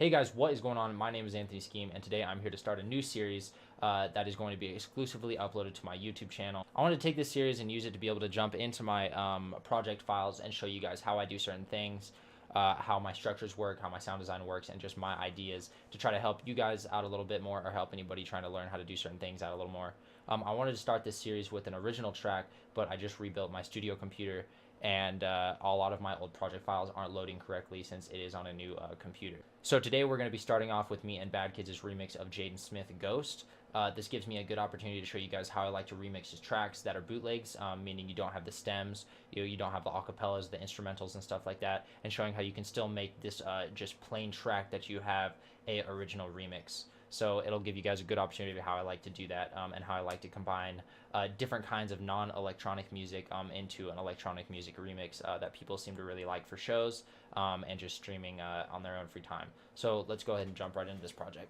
Hey guys, what is going on? My name is Anthony Scheme, and today I'm here to start a new series that is going to be exclusively uploaded to my YouTube channel. I want to take this series and use it to be able to jump into my project files and show you guys how I do certain things, how my structures work, how my sound design works, and just my ideas to try to help you guys out a little bit more or help anybody trying to learn how to do certain things out a little more. I wanted to start this series with an original track, but I just rebuilt my studio computer, and a lot of my old project files aren't loading correctly since it is on a new computer. So today we're going to be starting off with me and Bad Kids' remix of Jaden Smith Ghost. This gives me a good opportunity to show you guys how I like to remix his tracks that are bootlegs, meaning you don't have the stems, you don't have the acapellas, the instrumentals and stuff like that, and showing how you can still make this just plain track that you have a original remix. So it'll give you guys a good opportunity of how I like to do that, and how I like to combine different kinds of non-electronic music into an electronic music remix that people seem to really like for shows and just streaming on their own free time. So let's go ahead and jump right into this project.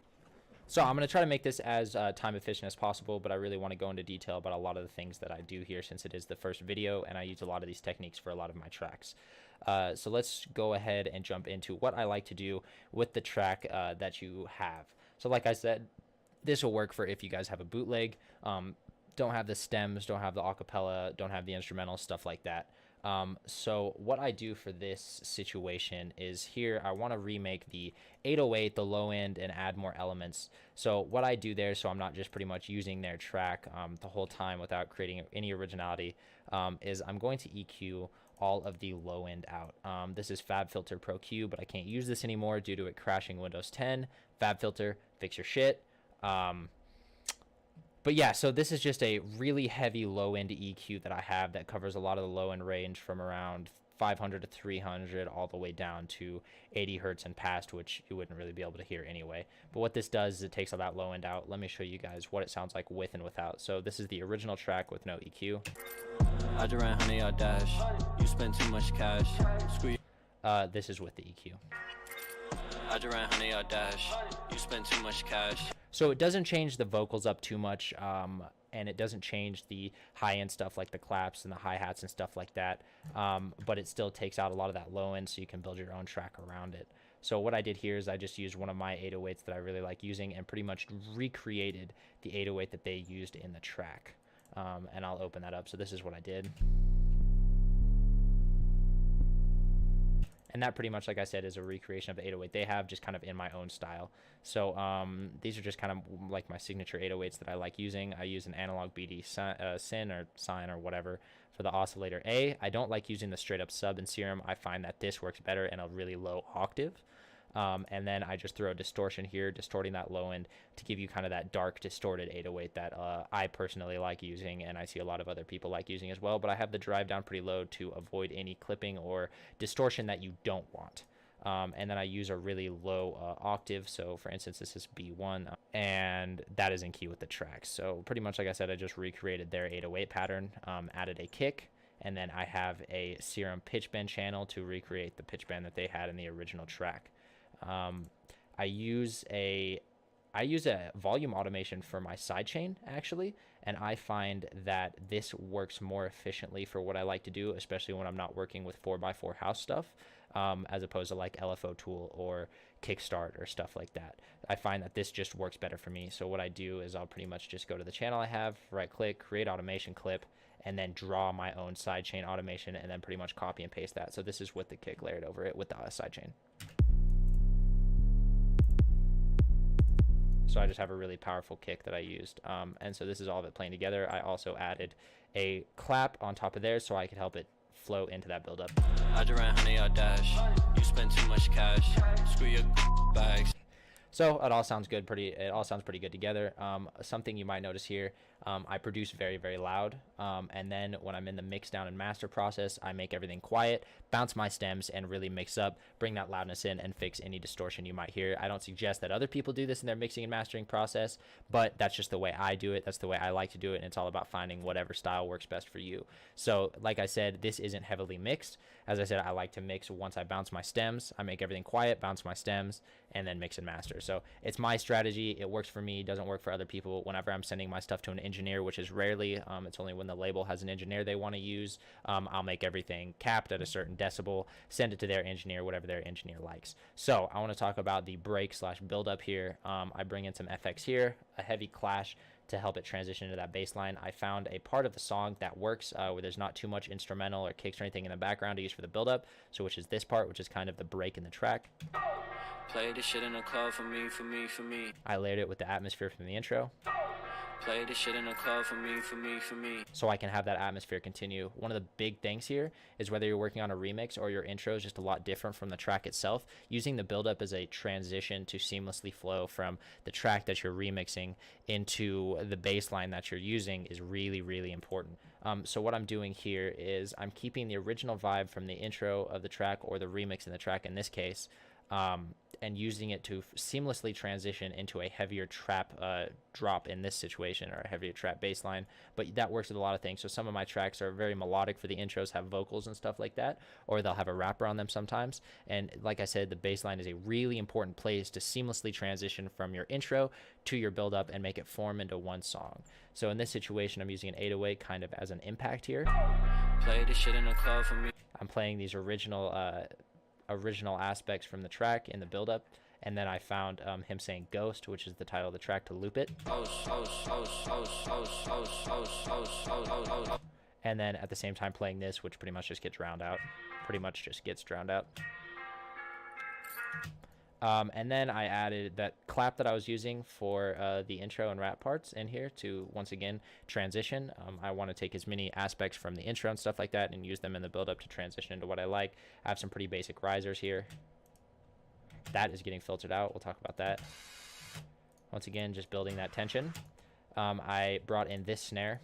So I'm going to try to make this as time efficient as possible, but I really want to go into detail about a lot of the things that I do here since it is the first video and I use a lot of these techniques for a lot of my tracks. So let's go ahead and jump into what I like to do with the track that you have. So like I said, this will work for if you guys have a bootleg, don't have the stems, don't have the acapella, don't have the instrumental, stuff like that. So what I do for this situation is here I want to remake the 808, the low end, and add more elements. So what I do there, so I'm not just pretty much using their track the whole time without creating any originality, is I'm going to EQ all of the low end out. This is FabFilter Pro Q, but I can't use this anymore due to it crashing Windows 10. FabFilter, fix your shit. But yeah, so this is just a really heavy low-end EQ that I have that covers a lot of the low-end range from around 500 to 300 all the way down to 80 hertz and past, which you wouldn't really be able to hear anyway. But what this does is it takes all that low-end out. Let me show you guys what it sounds like with and without. So this is the original track with no EQ. I just ran honey, I dash. You spend too much cash. Screw this is with the EQ. I just ran honey, I dash. You spend too much cash. So it doesn't change the vocals up too much, and it doesn't change the high-end stuff like the claps and the hi-hats and stuff like that, but it still takes out a lot of that low-end so you can build your own track around it. So what I did here is I just used one of my 808s that I really like using and pretty much recreated the 808 that they used in the track. And I'll open that up. So this is what I did. And that pretty much, like I said, is a recreation of the 808 they have, just kind of in my own style. So these are just kind of like my signature 808s that I like using. I use an analog BD sin or sine or whatever for the oscillator A. I don't like using the straight up sub and serum. I find that this works better in a really low octave. And then I just throw a distortion here, distorting that low end to give you kind of that dark, distorted 808 that I personally like using, and I see a lot of other people like using as well. But I have the drive down pretty low to avoid any clipping or distortion that you don't want. And then I use a really low octave. So for instance, this is B1, and that is in key with the tracks. So pretty much, like I said, I just recreated their 808 pattern, added a kick, and then I have a serum pitch bend channel to recreate the pitch bend that they had in the original track. I use a volume automation for my sidechain actually, and I find that this works more efficiently for what I like to do, especially when I'm not working with 4x4 house stuff, as opposed to like LFO Tool or Kickstart or stuff like that. I find that this just works better for me. So what I do is I'll pretty much just go to the channel I have, right click, create automation clip, and then draw my own sidechain automation, and then pretty much copy and paste that. So this is with the kick layered over it with the sidechain. So I just have a really powerful kick that I used. And so this is all of it playing together. I also added a clap on top of there so I could help it flow into that buildup. I just ran honey, I dash. You spend too much cash. Screw your bags. So it all sounds good. It all sounds pretty good together. Something you might notice here, I produce very, very loud. And then when I'm in the mix down and master process, I make everything quiet, bounce my stems, and really mix up, bring that loudness in, and fix any distortion you might hear. I don't suggest that other people do this in their mixing and mastering process, but that's just the way I do it. That's the way I like to do it, and it's all about finding whatever style works best for you. So like I said, this isn't heavily mixed. As I said, I like to mix once I bounce my stems. I make everything quiet, bounce my stems, and then mix and master. So it's my strategy. It works for me, doesn't work for other people. Whenever I'm sending my stuff to an engineer, which is rarely, it's only when the label has an engineer they want to use, I'll make everything capped at a certain decibel, send it to their engineer, whatever their engineer likes. So I want to talk about the break slash build up here. I bring in some FX here, a heavy clash to help it transition into that bass line. I found a part of the song that works where there's not too much instrumental or kicks or anything in the background to use for the build-up, so which is this part, which is kind of the break in the track. Play this shit in the club for me, for me, for me. I layered it with the atmosphere from the intro. Play this shit in the club for me, for me, for me. So I can have that atmosphere continue. One of the big things here is whether you're working on a remix or your intro is just a lot different from the track itself. Using the build-up as a transition to seamlessly flow from the track that you're remixing into the bass line that you're using is really, really important. So what I'm doing here is I'm keeping the original vibe from the intro of the track or the remix in the track in this case, and using it to seamlessly transition into a heavier trap drop in this situation, or a heavier trap bass line. But that works with a lot of things. So some of my tracks are very melodic for the intros, have vocals and stuff like that, or they'll have a rapper on them sometimes. And like I said, the bass line is a really important place to seamlessly transition from your intro to your build up and make it form into one song. So in this situation, I'm using an 808 kind of as an impact here. Play this shit in the club for me. I'm playing these original aspects from the track in the build-up, and then I found him saying Ghost, which is the title of the track, to loop it. And then at the same time playing this, which pretty much just gets drowned out. And then I added that clap that I was using for the intro and rap parts in here to, once again, transition. I want to take as many aspects from the intro and stuff like that and use them in the build-up to transition into what I like. I have some pretty basic risers here. That is getting filtered out. We'll talk about that. Once again, just building that tension. I brought in this snare,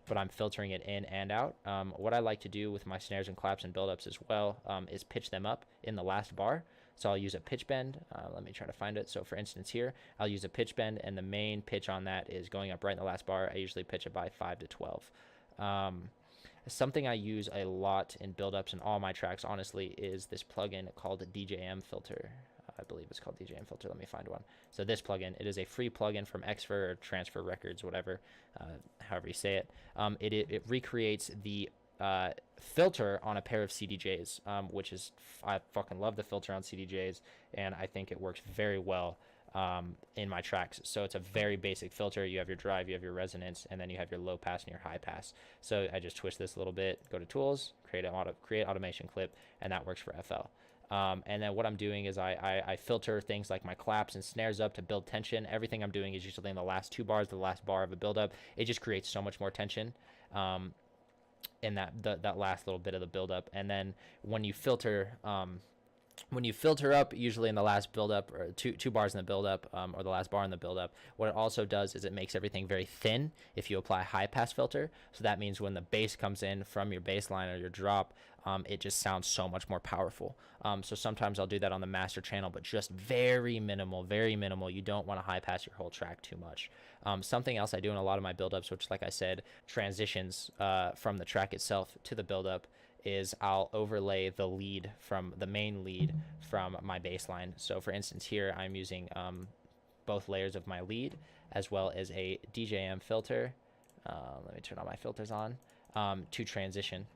but I'm filtering it in and out. What I like to do with my snares and claps and build-ups as well is pitch them up in the last bar. So I'll use a pitch bend. Let me try to find it. So for instance here, I'll use a pitch bend, and the main pitch on that is going up right in the last bar. I usually pitch it by 5 to 12. Something I use a lot in build-ups in all my tracks, honestly, is this plugin called DJM Filter. I believe it's called DJM Filter. Let me find one. So this plugin, it is a free plugin from Xfer or Transfer Records, whatever, however you say it. It recreates the filter on a pair of CDJs, which is, I fucking love the filter on CDJs, and I think it works very well in my tracks. So it's a very basic filter. You have your drive, you have your resonance, and then you have your low pass and your high pass. So I just twist this a little bit, go to tools, create automation clip, and that works for FL. And then what I'm doing is I filter things like my claps and snares up to build tension. Everything I'm doing is usually in the last 2 bars, the last bar of a build-up. It just creates so much more tension in that last little bit of the build-up. And then when you filter up, usually in the last build-up, or two bars in the build-up, or the last bar in the build-up, what it also does is it makes everything very thin if you apply a high-pass filter. So that means when the bass comes in from your bass line or your drop, it just sounds so much more powerful. So sometimes I'll do that on the master channel, but just very minimal, very minimal. You don't want to high-pass your whole track too much. Something else I do in a lot of my build-ups, which, like I said, transitions from the track itself to the build-up, is I'll overlay the lead from the main lead from my bass line. So for instance here, I'm using both layers of my lead as well as a DJM filter. Let me turn all my filters on to transition.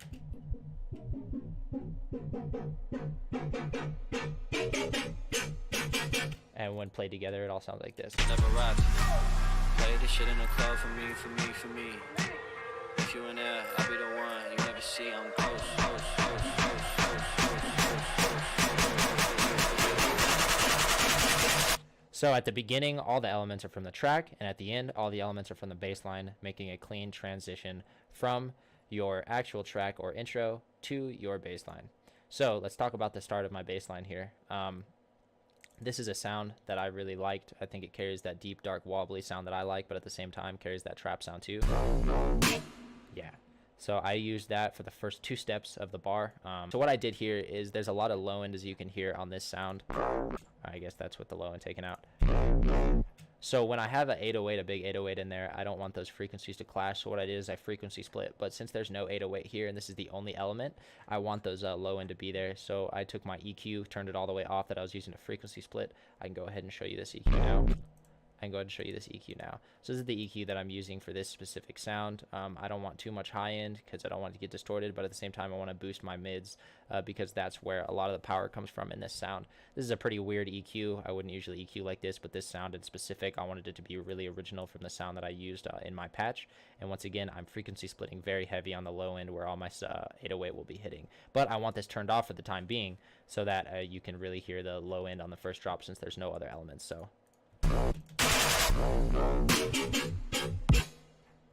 And when played together, it all sounds like this. Never rap. Play this shit in the club for me, for me, for me. If you in there, I'll be the one you never see. I'm close. So at the beginning, all the elements are from the track, and at the end, all the elements are from the bass line, making a clean transition from your actual track or intro to your bass line. So let's talk about the start of my bass line here. This is a sound that I really liked. I think it carries that deep, dark, wobbly sound that I like, but at the same time carries that trap sound too. Yeah. So I used that for the first 2 steps of the bar. So what I did here is there's a lot of low end, as you can hear on this sound. I guess that's with the low end taken out. So when I have a 808, a big 808 in there, I don't want those frequencies to clash. So what I did is I frequency split. But since there's no 808 here, and this is the only element, I want those low end to be there. So I took my EQ, turned it all the way off that I was using to frequency split. I can go ahead and show you this EQ now. I can go ahead and show you this EQ now. So this is the EQ that I'm using for this specific sound. I don't want too much high end because I don't want it to get distorted, but at the same time I want to boost my mids because that's where a lot of the power comes from in this sound. This is a pretty weird EQ. I wouldn't usually EQ like this, but this sound in specific, I wanted it to be really original from the sound that I used in my patch. And once again, I'm frequency splitting very heavy on the low end where all my 808 will be hitting. But I want this turned off for the time being so that you can really hear the low end on the first drop since there's no other elements. So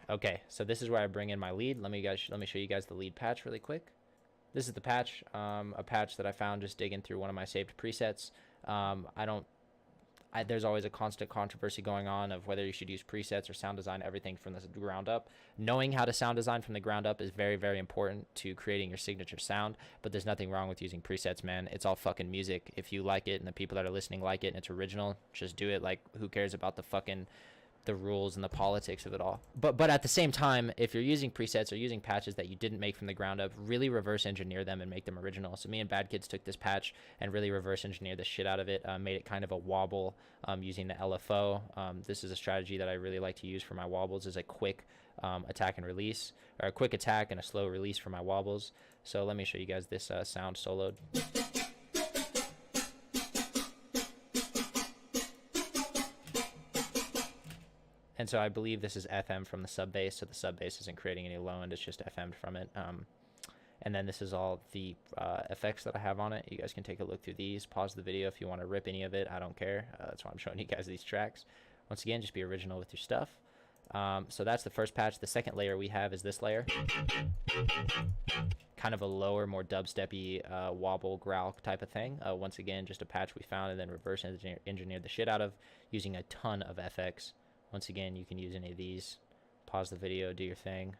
okay, so this is where I bring in my lead. Let me show you guys the lead patch really quick. This is the patch, a patch that I found just digging through one of my saved presets. There's always a constant controversy going on of whether you should use presets or sound design everything from the ground up. Knowing how to sound design from the ground up is very, very important to creating your signature sound, but there's nothing wrong with using presets, man. It's all fucking music. If you like it and the people that are listening like it and it's original, just do it. Like, who cares about the rules and the politics of it all? But at the same time, if you're using presets or using patches that you didn't make from the ground up, really reverse engineer them and make them original. So me and Bad Kids took this patch and really reverse engineered the shit out of it, made it kind of a wobble using the LFO. This is a strategy that I really like to use for my wobbles, is a quick attack and release, or a quick attack and a slow release for my wobbles. So let me show you guys this sound soloed. And so I believe this is FM from the sub bass, so the sub bass isn't creating any low end, it's just FM'd from it. And then this is all the effects that I have on it. You guys can take a look through these, pause the video if you want to rip any of it. I don't care. That's why I'm showing you guys these tracks. Once again, just be original with your stuff. So that's the first patch. The second layer we have is this layer. Kind of a lower, more dubsteppy wobble growl type of thing. Once again, just a patch we found and then reverse engineered the shit out of using a ton of FX. Once again, you can use any of these. Pause the video, do your thing.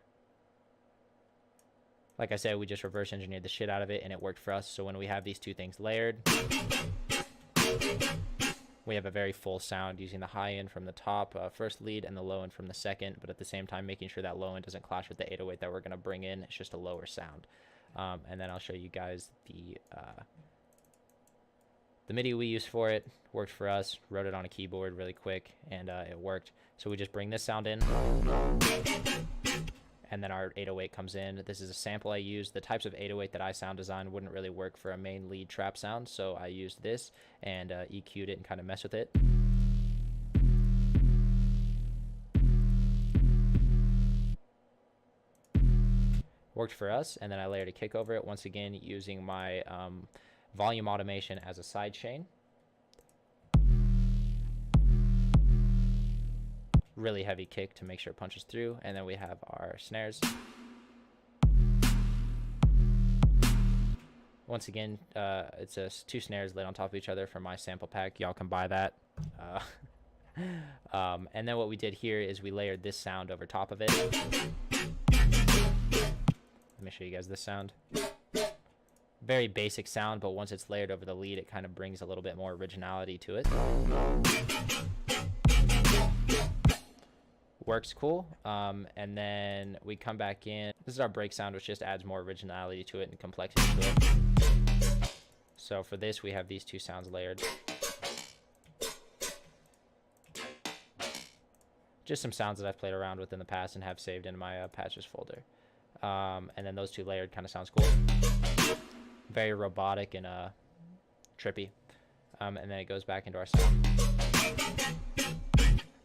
Like I said, we just reverse engineered the shit out of it and it worked for us. So when we have these two things layered, we have a very full sound using the high end from the top first lead and the low end from the second, but at the same time making sure that low end doesn't clash with the 808 that we're going to bring in. It's just a lower sound. And then I'll show you guys the MIDI we used for it. Worked for us. Wrote it on a keyboard really quick, and it worked. So we just bring this sound in, and then our 808 comes in. This is a sample I used. The types of 808 that I sound design wouldn't really work for a main lead trap sound, so I used this and EQ'd it and kind of messed with it. Worked for us, and then I layered a kick over it, once again using my volume automation as a side chain. Really heavy kick to make sure it punches through, and then we have our snares. Once again, it's two snares laid on top of each other from my sample pack. Y'all can buy that. And then what we did here is we layered this sound over top of it. Let me show you guys this sound. Very basic sound, but once it's layered over the lead, it kind of brings a little bit more originality to it. Works cool. And then we come back in. This is our break sound, which just adds more originality to it and complexity to it. So for this, we have these two sounds layered. Just some sounds that I've played around with in the past and have saved in my patches folder. And then those two layered kind of sounds cool. Very robotic and trippy. And then it goes back into our sound.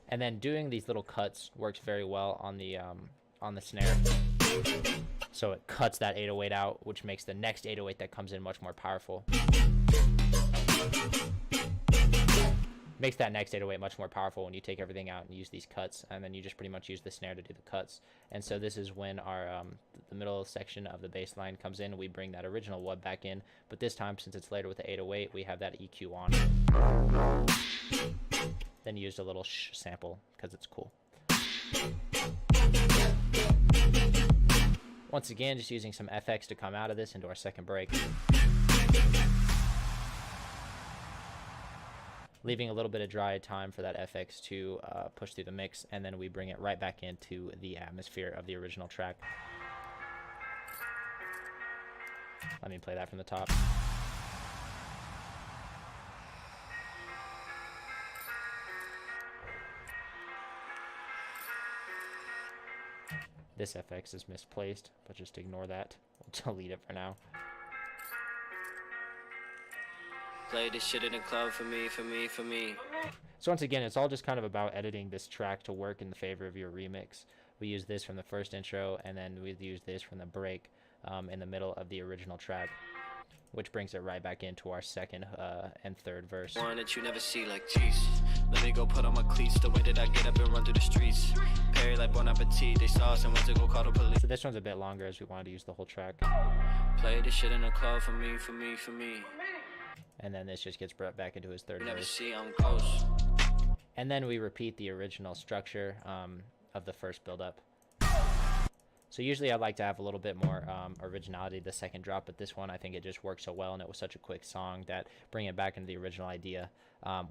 And then doing these little cuts works very well on the snare. So it cuts that 808 out, which makes the next 808 that comes in much more powerful. Makes that next 808 much more powerful when you take everything out and use these cuts, and then you just pretty much use the snare to do the cuts. And so this is when our the middle section of the bass line comes in. We bring that original wub back in, but this time, since it's layered with the 808, we have that EQ on. Then used a little sample because it's cool. Once again, just using some FX to come out of this into our second break. leaving a little bit of dry time for that FX to push through the mix, and then we bring it right back into the atmosphere of the original track. Let me play that from the top. This FX is misplaced, but just ignore that. We'll delete it for now. Play this shit in the club for me, for me, for me. So once again, it's all just kind of about editing this track to work in the favor of your remix. We use this from the first intro, and then we use this from the break in the middle of the original track, which brings it right back into our second and third verse. One that you never see like Jesus. Let me go put on my cleats. The way that I get up and run through the streets. Perry like Bon Appetit. They saw us and went to go call the police. So this one's a bit longer as we wanted to use the whole track. Play this shit in the club for me, for me, for me. And then this just gets brought back into his third You never verse. see I'm ghost. And then we repeat the original structure of the first build-up. So usually I like to have a little bit more originality the second drop, but this one I think it just worked so well, and it was such a quick song that bringing it back into the original idea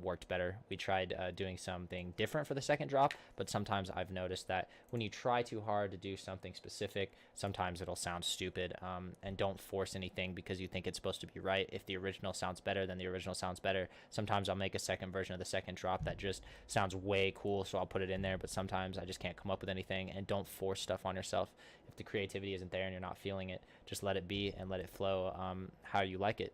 worked better. We tried doing something different for the second drop, but sometimes I've noticed that when you try too hard to do something specific, sometimes it'll sound stupid, and don't force anything because you think it's supposed to be right. If the original sounds better, then the original sounds better. Sometimes I'll make a second version of the second drop that just sounds way cool, so I'll put it in there, but sometimes I just can't come up with anything. And don't force stuff on yourself. If the creativity isn't there and you're not feeling it, just let it be and let it flow how you like it.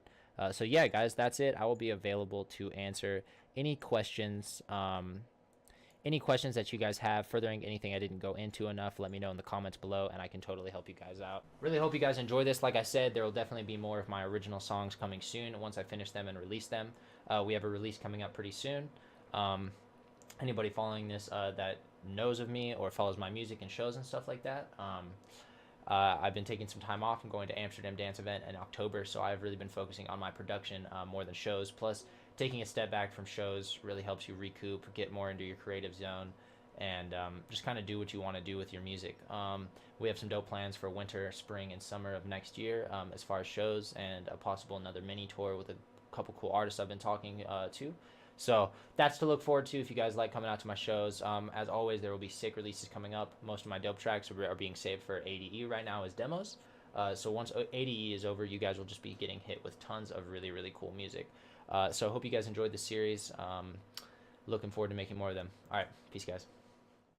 So yeah, guys, that's it. I will be available to answer any questions that you guys have, furthering anything I didn't go into enough. Let me know in the comments below, and I can totally help you guys out. Really hope you guys enjoy this. Like I said, there will definitely be more of my original songs coming soon once I finish them and release them. We have a release coming up pretty soon. Anybody following this that knows of me or follows my music and shows and stuff like that, I've been taking some time off. I'm going to Amsterdam Dance Event in October, so I've really been focusing on my production more than shows. Plus, taking a step back from shows really helps you recoup, get more into your creative zone, and just kind of do what you want to do with your music. We have some dope plans for winter, spring, and summer of next year as far as shows, and a possible another mini tour with a couple cool artists I've been talking to. So that's to look forward to if you guys like coming out to my shows. As always, there will be sick releases coming up. Most of my dope tracks are being saved for ADE right now as demos. So once ADE is over, you guys will just be getting hit with tons of really, really cool music. So I hope you guys enjoyed the series. Looking forward to making more of them. All right, peace, guys.